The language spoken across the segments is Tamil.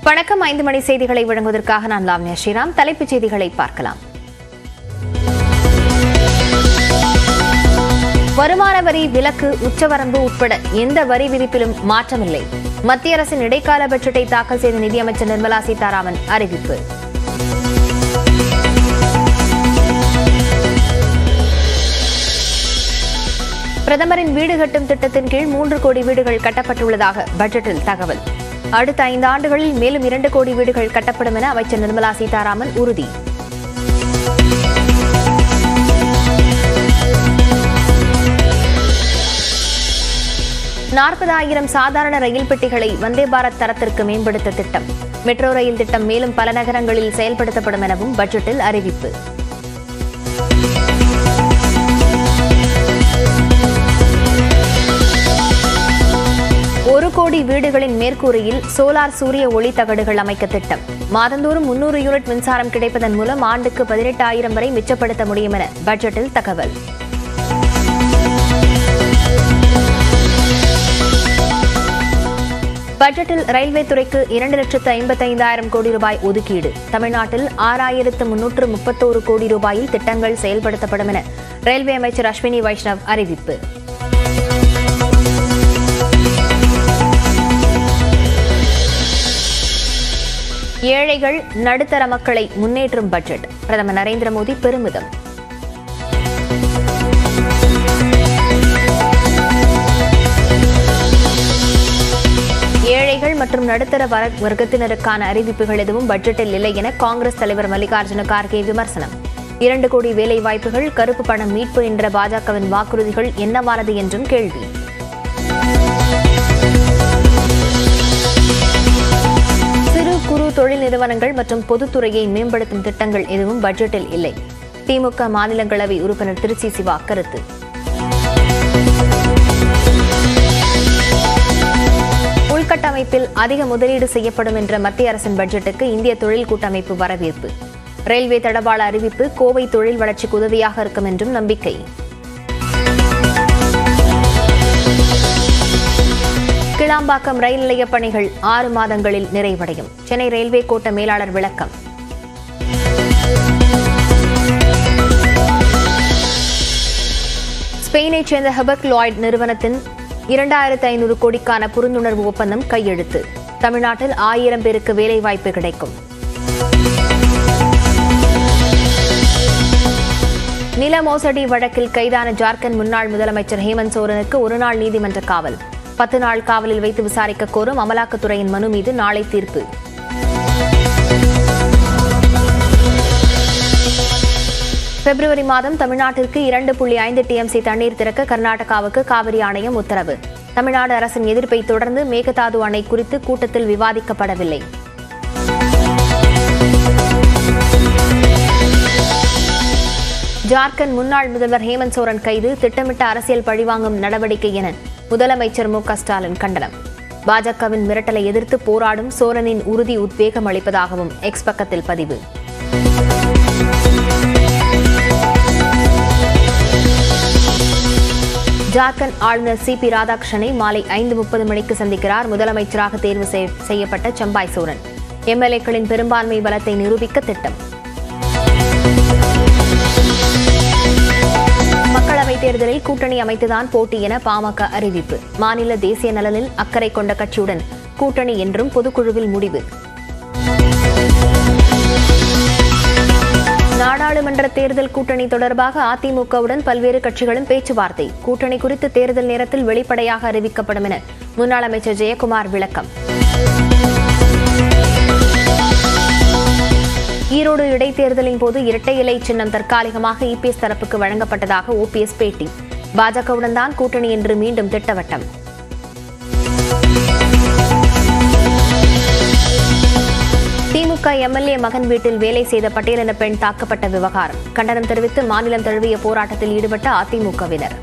வணக்கம். 5 மணி செய்திகளை வழங்குவதற்காக நான் லாவண்யா ஸ்ரீராம். தலைப்புச் செய்திகளை பார்க்கலாம். வருமான வரி விலக்கு, உச்சவரம்பு உட்பட எந்த வரி விதிப்பிலும் மாற்றமில்லை. மத்திய அரசின் இடைக்கால பட்ஜெட்டை தாக்கல் செய்த நிதியமைச்சர் நிர்மலா சீதாராமன் அறிவிப்பு. பிரதமரின் வீடு கட்டும் திட்டத்தின் கீழ் 3 கோடி வீடுகள் கட்டப்பட்டுள்ளதாக பட்ஜெட்டில் தகவல். அடுத்த 5 ஆண்டுகளில் மேலும் 2 கோடி வீடுகள் கட்டப்படும் என அமைச்சர் நிர்மலா சீதாராமன் உறுதி. $40,000 சாதாரண ரயில் பெட்டிகளை வந்தே பாரத் தரத்திற்கு மேம்படுத்த திட்டம். மெட்ரோ ரயில் திட்டம் மேலும் பல நகரங்களில் செயல்படுத்தப்படும் எனவும் பட்ஜெட்டில் அறிவிப்பு. ஒரு கோடி வீடுகளின் மேற்கூரையில் சோலார் சூரிய ஒளி தகடுகள் அமைக்க திட்டம். மாதந்தோறும் 300 யூனிட் மின்சாரம் கிடைப்பதன் மூலம் ஆண்டுக்கு 18,000 வரை மிச்சப்படுத்த முடியும் என பட்ஜெட்டில் தகவல். பட்ஜெட்டில் ரயில்வே துறைக்கு 2,55,000 கோடி ரூபாய் ஒதுக்கீடு. தமிழ்நாட்டில் 6,331 கோடி ரூபாயில் திட்டங்கள் செயல்படுத்தப்படும் என ரயில்வே அமைச்சர் அஸ்வினி வைஷ்ணவ் அறிவிப்பு. ஏழைகள் நடுத்தர மக்களை முன்னேற்றும் பட்ஜெட். பிரதமர் நரேந்திர மோடி பெருமிதம். ஏழைகள் மற்றும் நடுத்தர வர்க்கத்தினருக்கான அறிவிப்புகள் எதுவும் பட்ஜெட்டில் இல்லை என காங்கிரஸ் தலைவர் மல்லிகார்ஜுன கார்கே விமர்சனம். 2 கோடி வேலை வாய்ப்புகள், கருப்பு பணம் மீட்பு என்ற பாஜகவின் வாக்குறுதிகள் என்னவானது என்றும் கேள்வி. குறு தொழில் நிறுவனங்கள் மற்றும் பொதுத்துறையை மேம்படுத்தும் திட்டங்கள் எதுவும் பட்ஜெட்டில் இல்லை. திமுக மாநிலங்களவை உறுப்பினர் திருச்சி சிவா கருத்து. உள்கட்டமைப்பில் அதிக முதலீடு செய்யப்படும் என்ற மத்திய அரசின் பட்ஜெட்டுக்கு இந்திய தொழில் கூட்டமைப்பு வரவேற்பு. ரயில்வே தடவாள அறிவிப்பு கோவை தொழில் வளர்ச்சிக்கு உதவியாக இருக்கும் என்றும் நம்பிக்கை. கிளாம்பாக்கம் ரயில் நிலைய பணிகள் 6 மாதங்களில் நிறைவடையும். சென்னை ரயில்வே கோட்ட மேலாளர் விளக்கம். ஸ்பெயினைச் சேர்ந்த ஹெபக் லாய்ட் நிறுவனத்தின் 2,500 கோடிக்கான புரிந்துணர்வு ஒப்பந்தம் கையெழுத்து. தமிழ்நாட்டில் 1000 பேருக்கு வேலைவாய்ப்பு கிடைக்கும். நில மோசடி வழக்கில் கைதான ஜார்க்கண்ட் முன்னாள் முதலமைச்சர் ஹேமந்த் சோரனுக்கு 1 நாள் நீதிமன்ற காவல். 10 நாள் காவலில் வைத்து விசாரிக்க கோரும் அமலாக்கத்துறையின் மனு மீது நாளை தீர்ப்பு. பிப்ரவரி மாதம் தமிழ்நாட்டிற்கு 2.5 TMC தண்ணீர் திறக்க கர்நாடகாவுக்கு காவிரி ஆணையம் உத்தரவு. தமிழ்நாடு அரசின் எதிர்ப்பை தொடர்ந்து மேகதாது அணை குறித்து கூட்டத்தில் விவாதிக்கப்படவில்லை. ஜார்க்கண்ட் முன்னாள் முதல்வர் ஹேமந்த் சோரன் கைது, திட்டமிட்ட அரசியல் பழிவாங்கும் நடவடிக்கை என முதலமைச்சர் மு க ஸ்டாலின் கண்டனம். பாஜகவின் மிரட்டலை எதிர்த்து போராடும் சோரனின் உறுதி உத்வேகம் அளிப்பதாகவும் எக்ஸ் பக்கத்தில் பதிவு. ஜார்க்கண்ட் ஆளுநர் CP ராதாகிருஷ்ணனை மாலை 5:30 மணிக்கு சந்திக்கிறார் முதலமைச்சராக தேர்வு செய்யப்பட்ட சம்பாய் சோரன். MLA-க்களின் பெரும்பான்மை பலத்தை நிரூபிக்க திட்டம். மக்களவைத் தேர்தலில் கூட்டணி அமைத்துதான் போட்டி என பாமக அறிவிப்பு. மாநில தேசிய நலனில் அக்கறை கொண்ட கட்சியுடன் கூட்டணி என்றும் பொதுக்குழுவில் முடிவு. நாடாளுமன்ற தேர்தல் கூட்டணி தொடர்பாக அதிமுகவுடன் பல்வேறு கட்சிகளும் பேச்சுவார்த்தை. கூட்டணி குறித்து தேர்தல் நேரத்தில் வெளிப்படையாக அறிவிக்கப்படும் என முன்னாள் அமைச்சர் ஜெயக்குமார் விளக்கம். ஈரோடு இடைத்தேர்தலின் போது இரட்டை இலை சின்னம் தற்காலிகமாக EPS தரப்புக்கு வழங்கப்பட்டதாக OPS பேட்டி. பாஜகவுடன் தான் கூட்டணி என்று மீண்டும் திட்டவட்டம். திமுக MLA மகன் வீட்டில் வேலை செய்த பட்டேலின பெண் தாக்கப்பட்ட விவகாரம். கண்டனம் தெரிவித்து மாநிலம் தழுவிய போராட்டத்தில் ஈடுபட்ட அதிமுகவினர்.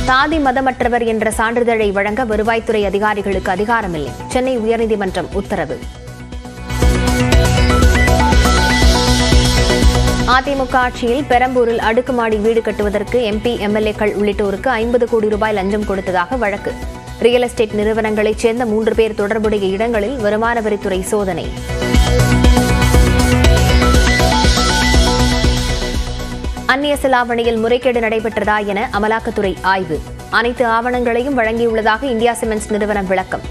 சாதி மதமற்றவர் என்ற சான்றிதழை வழங்க வருவாய்த்துறை அதிகாரிகளுக்கு அதிகாரமில்லை. சென்னை உயர்நீதிமன்றம் உத்தரவு. அதிமுக ஆட்சியில் பெரம்பூரில் அடுக்குமாடி வீடு கட்டுவதற்கு MP, MLA-க்கள் உள்ளிட்டோருக்கு 50 கோடி ரூபாய் லஞ்சம் கொடுத்ததாக வழக்கு. ரியல் எஸ்டேட் நிறுவனங்களைச் சேர்ந்த 3 பேர் தொடர்புடைய இடங்களில் வருமான வரித்துறை சோதனை. அந்நிய செலாவணியில் முறைகேடு நடைபெற்றதா என அமலாக்கத்துறை ஆய்வு. அனைத்து ஆவணங்களையும் வழங்கியுள்ளதாக இந்தியா சிமெண்ட்ஸ் நிறுவனம் விளக்கம்.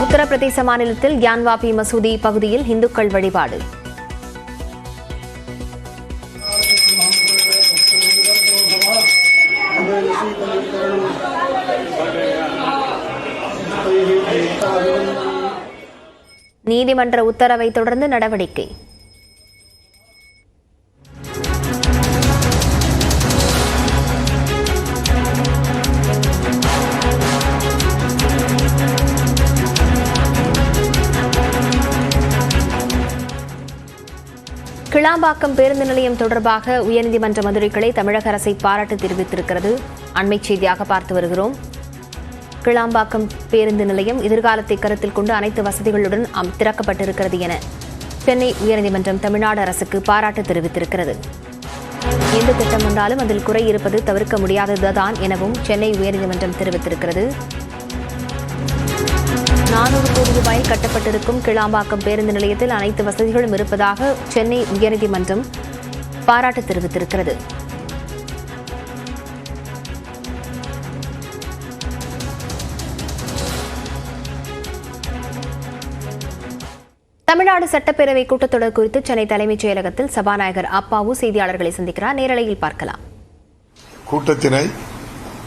உத்தரப்பிரதேச மாநிலத்தில் கியான்வாபி மசூதி பகுதியில் இந்துக்கள் வழிபாடு. நீதிமன்ற உத்தரவை தொடர்ந்து நடவடிக்கை. கிளாம்பாக்கம் பேருந்து நிலையம் தொடர்பாக உயர்நீதிமன்ற மதுரை கிளை தமிழக அரசை பாராட்டு தெரிவித்திருக்கிறது. அண்மைச் செய்தியாக பார்த்து வருகிறோம். கிளாம்பாக்கம் பேருந்து நிலையம் எதிர்காலத்தை கருத்தில் கொண்டு அனைத்து வசதிகளுடன் திறக்கப்பட்டிருக்கிறது என சென்னை உயர்நீதிமன்றம் தமிழ்நாடு அரசுக்கு பாராட்டு தெரிவித்திருக்கிறது. எந்த திட்டம் வந்தாலும் அதில் குறை இருப்பது தவிர்க்க முடியாததுதான் எனவும் சென்னை உயர்நீதிமன்றம் தெரிவித்திருக்கிறது. 400 கோடி ரூபாயில் கட்டப்பட்டிருக்கும் கிளாம்பாக்கம் பேருந்து நிலையத்தில் அனைத்து வசதிகளும் இருப்பதாக சென்னை உயர்நீதிமன்றம் பாராட்டு தெரிவித்திருக்கிறது. தமிழ்நாடு சட்டப்பேரவை கூட்டத்தொடர் குறித்து சென்னை தலைமைச் செயலகத்தில் சபாநாயகர் அப்பாவு செய்தியாளர்களை சந்திக்கிறார். நேரலையில் பார்க்கலாம். கூட்டத்தினை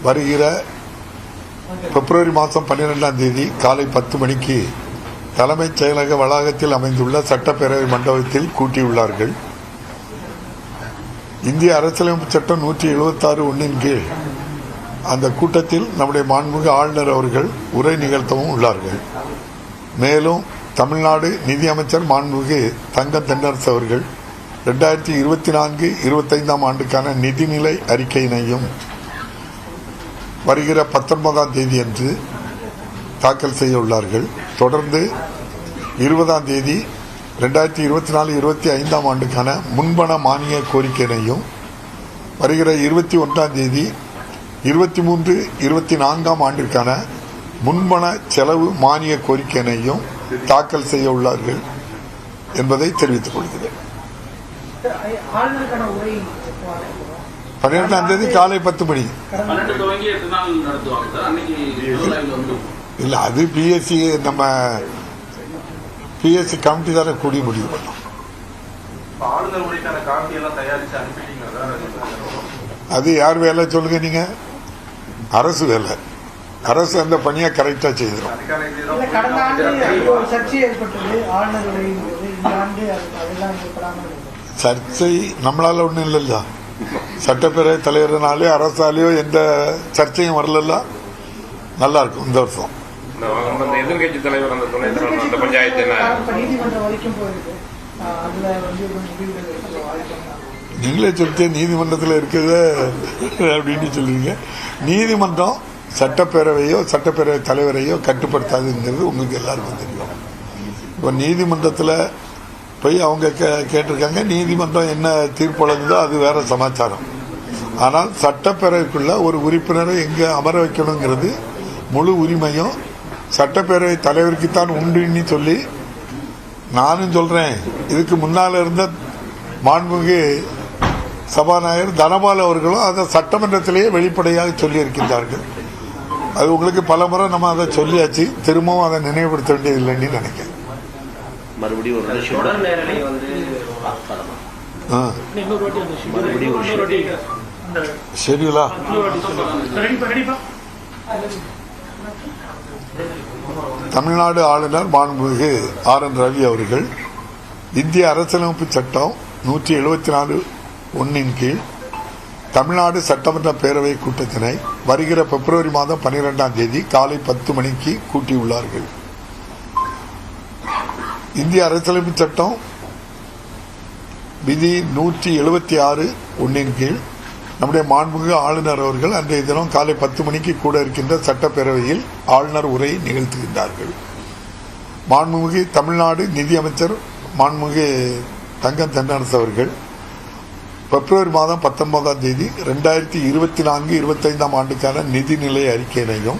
வருகிற பிப்ரவரி மாதம் 12ஆம் தேதி காலை 10 மணிக்கு தலைமைச் செயலக வளாகத்தில் அமைந்துள்ள சட்டப்பேரவை மண்டபத்தில் கூட்டியுள்ளார்கள். இந்திய அரசியலமைப்பு சட்டம் 176(1) கீழ் அந்த கூட்டத்தில் நம்முடைய மாண்புமிகு ஆளுநர் அவர்கள் உரை நிகழ்த்தவும் உள்ளார்கள். மேலும் தமிழ்நாடு நிதியமைச்சர் மாண்புமிகு தங்கம் தென்னரசு அவர்கள் 2024-25 ஆண்டுக்கான நிதிநிலை அறிக்கையினையும் வருகிற 19ஆம் தேதி அன்று தாக்கல் செய்ய உள்ளார்கள். தொடர்ந்து 20ஆம் தேதி 2024-25 ஆண்டுக்கான முன்பண மானிய கோரிக்கையினையும் வருகிற 21ஆம் தேதி 23-24 ஆண்டிற்கான முன்பண செலவு மானிய கோரிக்கையினையும் தாக்கல் செய்ய உள்ளார்கள் என்பதை தெரிவித்துக் கொள்கிறேன். 12ஆம் தேதி காலை 10 மணி. இல்ல, அது பிஎஸ்சி நம்ம பிஎஸ்சி கமிட்டி தானே கூடி முடிவு பண்ணோம். அது யார் வேலை சொல்லுங்க? நீங்க அரசு வேலை. அரசு அந்த பணியை கரெக்டா செய்திடும். சர்ச்சை நம்மளால ஒண்ணும் இல்லைல்ல. சட்டப்பேரவை தலைவர்னாலே அரசாலேயோ எந்த சர்ச்சையும் வரல. நல்லா இருக்கும் இந்த வருஷம். எதிர்கட்சி தலைவர் அந்த பஞ்சாயத்து நீங்களே சொல்லிட்டு நீதிமன்றத்தில் இருக்குது அப்படின்னு சொல்லுவீங்க. நீதிமன்றம் சட்டப்பேரவையோ சட்டப்பேரவை தலைவரையோ கட்டுப்படுத்தாதுங்கிறது உங்களுக்கு எல்லாருக்கும் தெரியும். இப்போ நீதிமன்றத்தில் போய் அவங்க கேட்டிருக்காங்க. நீதிமன்றம் என்ன தீர்ப்பு வழங்குதோ அது வேற சமாச்சாரம். ஆனால் சட்டப்பேரவைக்குள்ள ஒரு உறுப்பினரை எங்கே அமர வைக்கணுங்கிறது முழு உரிமையும் சட்டப்பேரவை தலைவருக்குத்தான் உண்டுன்னு சொல்லி நானும் சொல்றேன். இதுக்கு முன்னால் இருந்த மாண்புமிகு சபாநாயகர் தனபால் அவர்களும் அதை சட்டமன்றத்திலேயே வெளிப்படையாக சொல்லியிருக்கின்றார்கள். அது உங்களுக்கு பல முறை நம்ம அதை சொல்லியாச்சு. திரும்பவும் அதை நினைவுபடுத்த வேண்டியதில்லைன்னு நினைக்கிறேன். ஷெட்யூலா தமிழ்நாடு ஆளுநர் மாண்புமிகு RN ரவி அவர்கள் இந்திய அரசியலமைப்பு சட்டம் 174(1) கீழ் தமிழ்நாடு சட்டமன்ற பேரவை கூட்டத்தினை வருகிற பிப்ரவரி மாதம் 12ஆம் தேதி காலை 10 மணிக்கு கூட்டியுள்ளார்கள். இந்திய அரசியலமைப்பு சட்டம் விதி 176(1) கீழ் நம்முடைய மாண்புமிகு ஆளுநர் அவர்கள் அன்றைய தினம் காலை 10 மணிக்கு கூட இருக்கின்ற சட்டப்பேரவையில் ஆளுநர் உரை நிகழ்த்துகின்றார்கள். மாண்புமிகு தமிழ்நாடு நிதியமைச்சர் மாண்புமிகு தங்கம் தென்னரசு அவர்கள் பிப்ரவரி மாதம் 19ஆம் தேதி 2024-25 ஆண்டுக்கான நிதிநிலை அறிக்கையினையும்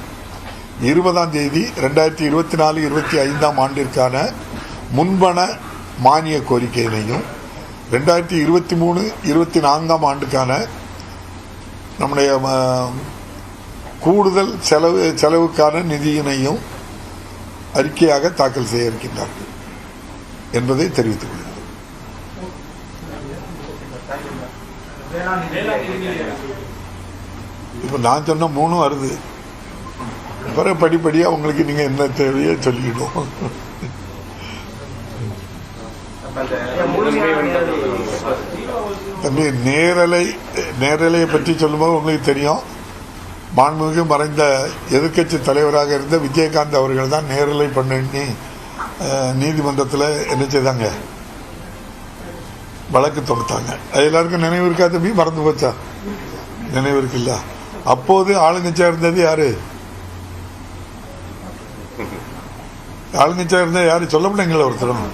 20ஆம் தேதி 2024-25 ஆண்டிற்கான முன்பண மானிய கோரிக்கையினையும் 2023-24 ஆண்டுக்கான நம்முடைய கூடுதல் செலவுக்கான நிதியினையும் அறிக்கையாக தாக்கல் செய்ய இருக்கின்றார்கள் என்பதை தெரிவித்துக் கொள்கிறேன். இப்ப நான் சொன்ன 3 வருது. பிறகு படிப்படியா உங்களுக்கு நீங்க என்ன தேவையோ சொல்லிடும். தம்பி, நேரலையை பற்றி சொல்லும்போது உங்களுக்கு தெரியும், மாண்புமிகு மறைந்த எதிர்க்கட்சி தலைவராக இருந்த விஜயகாந்த் அவர்கள் தான் நேரலை பண்ணி நீதிமன்றத்தில் என்ன செய்தாங்க, வழக்கு தொடுத்தாங்க. அது எல்லாருக்கும் நினைவு இருக்கா தம்பி? மறந்து போச்சா? நினைவு இருக்குல்ல? அப்போது ஆளுங்கட்சியா இருந்தது யாரு? ஆளுங்கட்சியா இருந்தா யாரு சொல்ல முடியுங்களா? ஒருத்தரும்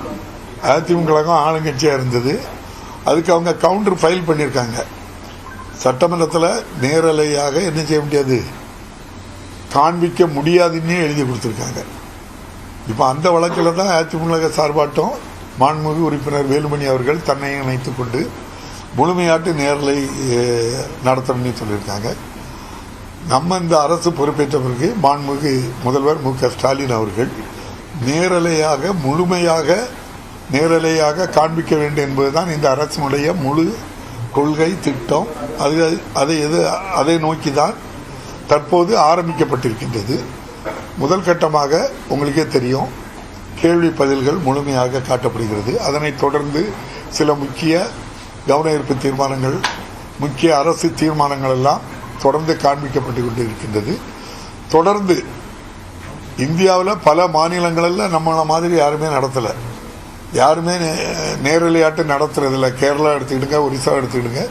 அதிமுக ஆளுங்கட்சியா இருந்தது. அதுக்கு அவங்க கவுண்டர் ஃபைல் பண்ணியிருக்காங்க. சட்டமன்றத்தில் நேரலையாக என்ன செய்ய முடியாது, காண்பிக்க முடியாதுன்னே எழுதி கொடுத்துருக்காங்க. இப்போ அந்த வழக்கில் தான் அதிமுக சார்பாட்டம் மாண்புமிகு உறுப்பினர் வேலுமணி அவர்கள் தன்னை இணைத்துக் கொண்டு முழுமையாட்டு நேரலை நடத்தணும்னு சொல்லியிருக்காங்க. நம்ம இந்த அரசு பொறுப்பேற்ற பிறகு மாண்புமிகு முதல்வர் மு க ஸ்டாலின் அவர்கள் நேரலையாக முழுமையாக நேரலையாக காண்பிக்க வேண்டும் என்பதுதான் இந்த அரசினுடைய முழு கொள்கை திட்டம். அதை நோக்கி தான் தற்போது ஆரம்பிக்கப்பட்டிருக்கின்றது. முதல் கட்டமாக உங்களுக்கே தெரியும், கேள்வி பதில்கள் முழுமையாக காட்டப்படுகிறது. அதனைத் தொடர்ந்து சில முக்கிய கவன ஈர்ப்பு தீர்மானங்கள், முக்கிய அரசு தீர்மானங்கள் எல்லாம் தொடர்ந்து காண்பிக்கப்பட்டு கொண்டு இருக்கின்றது. தொடர்ந்து இந்தியாவில் பல மாநிலங்களில் நம்மள மாதிரி யாருமே நடத்தலை, யாருமே நேரலையாட்டு நடத்துறதில்ல. கேரளா எடுத்துக்கிடுங்க, ஒரிசா எடுத்துக்கிடுங்க,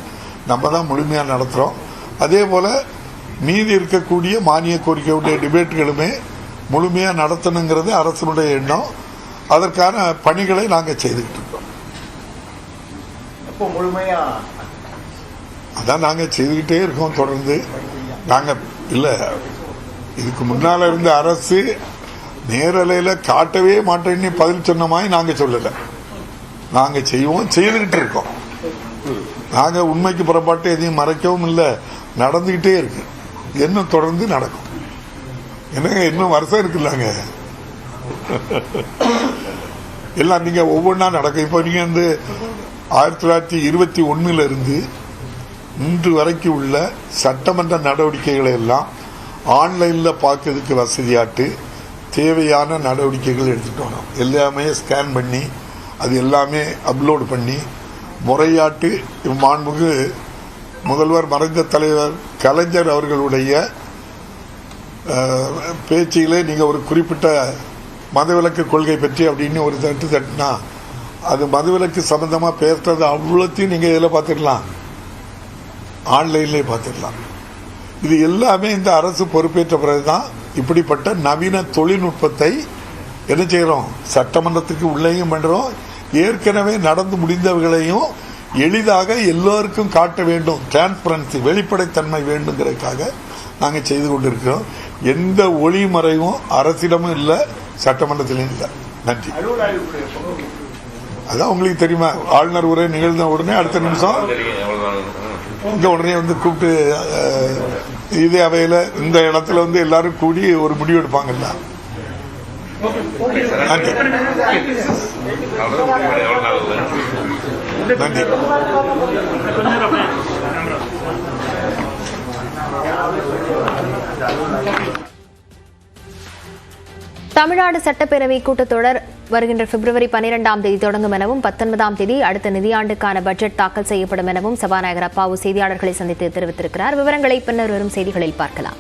நம்ம தான் முழுமையாக நடத்துகிறோம். அதே போல் மீதி இருக்கக்கூடிய மானிய கோரிக்கையுடைய டிபேட்டுகளுமே முழுமையாக நடத்தணுங்கிறது அரசனுடைய எண்ணம். அதற்கான பணிகளை நாங்கள் செய்துக்கிட்டு இருக்கோம். அதான் நாங்கள் செய்துக்கிட்டே இருக்கோம் தொடர்ந்து. நாங்கள் இல்லை, இதுக்கு முன்னால் இருந்த அரசு நேரலையில் காட்டவே மாட்டேன்னு பதில் சொன்ன மாதிரி நாங்கள் சொல்லலை. நாங்கள் செய்வோம், செய்துக்கிட்டு இருக்கோம். நாங்கள் உண்மைக்கு புறப்பாட்டு எதையும் மறைக்கவும் இல்லை, நடந்துக்கிட்டே இருக்கு. இன்னும் தொடர்ந்து நடக்கும். என்னங்க, இன்னும் வருஷம் இருக்குல்லாங்க, எல்லாம் நீங்க ஒவ்வொன்றா நடக்கும். இப்போ நீங்க வந்து 1921 இருந்து இன்று வரைக்கும் உள்ள சட்டமன்ற நடவடிக்கைகளை எல்லாம் ஆன்லைன்ல பார்க்கறதுக்கு வசதியாட்டு தேவையான நடவடிக்கைகள் எடுத்துட்டு வரோம். எல்லாமே ஸ்கேன் பண்ணி அது எல்லாமே அப்லோடு பண்ணி முறையாட்டு மாண்புமிகு முதல்வர் மறைந்த தலைவர் கலைஞர் அவர்களுடைய பேச்சிலே நீங்க ஒரு குறிப்பிட்ட மதவிலக்கு கொள்கை பற்றி அப்படின்னு ஒரு தட்டுனா அது மதவிலக்கு சம்பந்தமா பேசுறது அவ்வளோத்தையும் நீங்க இதில் பார்த்துடலாம், ஆன்லைன்லேயே பார்த்துடலாம். இது எல்லாமே இந்த அரசு பொறுப்பேற்ற பிறகுதான் இப்படிப்பட்ட நவீன தொழில்நுட்பத்தை என்ன செய்யறோம், சட்டமன்றத்துக்கு உள்ளேயும் பண்றோம். ஏற்கனவே நடந்து முடிந்தவர்களையும் எளிதாக எல்லோருக்கும் காட்ட வேண்டும், டிரான்ஸ்பரன்சி வெளிப்படைத்தன்மை வேண்டுங்கிறதுக்காக நாங்கள் செய்து கொண்டிருக்கிறோம். எந்த ஒளிமறைவும் அரசிடமும் இல்லை, சட்டமன்றத்திலும் இல்லை. நன்றி. அதான் உங்களுக்கு தெரியுமா, ஆளுநர் உரை நிகழ்ந்த உடனே அடுத்த நிமிஷம் இங்க உடனே வந்து கூப்பிட்டு இதே அவையில இந்த இடத்துல வந்து எல்லாரும் கூடி ஒரு முடிவு எடுப்பாங்கல்ல. நன்றி. நன்றி. தமிழ்நாடு சட்டப்பேரவை கூட்டத்தொடர் வருகின்ற பிப்ரவரி 12ஆம் தேதி தொடங்கும் எனவும் 19ஆம் தேதி அடுத்த நிதியாண்டுக்கான பட்ஜெட் தாக்கல் செய்யப்படும் எனவும் சபாநாயகர் அப்பாவு செய்தியாளர்களை சந்தித்து தெரிவித்திருக்கிறார். விவரங்களை பின்னர் வரும் செய்திகளில் பார்க்கலாம்.